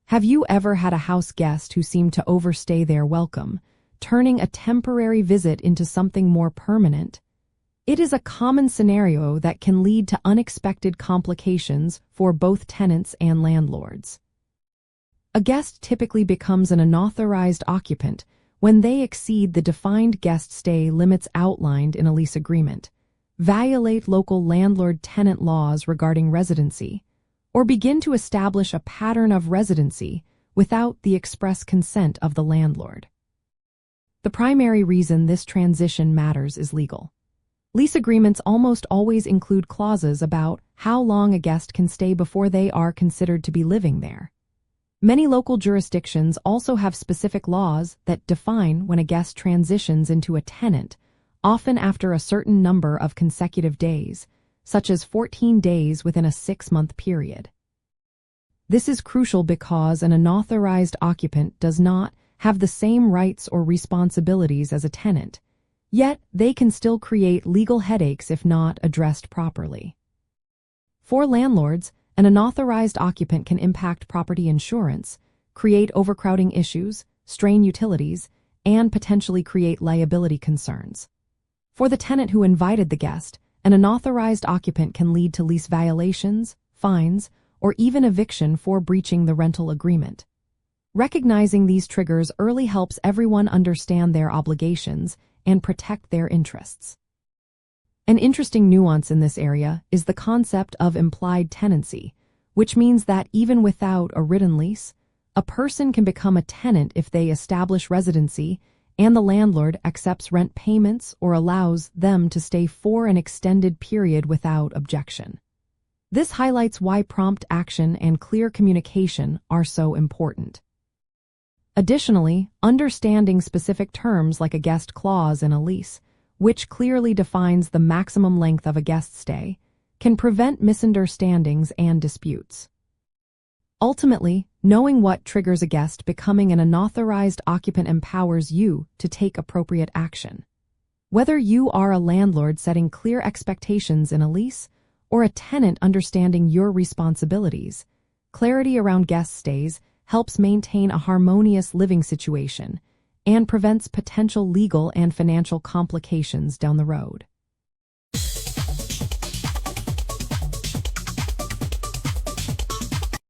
Have you ever had a house guest who seemed to overstay their welcome, turning a temporary visit into something more permanent? It is a common scenario that can lead to unexpected complications for both tenants and landlords. A guest typically becomes an unauthorized occupant when they exceed the defined guest stay limits outlined in a lease agreement, violate local landlord-tenant laws regarding residency, or begin to establish a pattern of residency without the express consent of the landlord. The primary reason this transition matters is legal. Lease agreements almost always include clauses about how long a guest can stay before they are considered to be living there. Many local jurisdictions also have specific laws that define when a guest transitions into a tenant, often after a certain number of consecutive days, such as 14 days within a 6-month period. This is crucial because an unauthorized occupant does not have the same rights or responsibilities as a tenant, yet they can still create legal headaches if not addressed properly. For landlords, an unauthorized occupant can impact property insurance, create overcrowding issues, strain utilities, and potentially create liability concerns. For the tenant who invited the guest, an unauthorized occupant can lead to lease violations, fines, or even eviction for breaching the rental agreement. Recognizing these triggers early helps everyone understand their obligations and protect their interests. An interesting nuance in this area is the concept of implied tenancy, which means that even without a written lease, a person can become a tenant if they establish residency and the landlord accepts rent payments or allows them to stay for an extended period without objection. This highlights why prompt action and clear communication are so important. Additionally, understanding specific terms like a guest clause in a lease, which clearly defines the maximum length of a guest stay, can prevent misunderstandings and disputes. Ultimately, knowing what triggers a guest becoming an unauthorized occupant empowers you to take appropriate action. Whether you are a landlord setting clear expectations in a lease or a tenant understanding your responsibilities, clarity around guest stays helps maintain a harmonious living situation and prevents potential legal and financial complications down the road.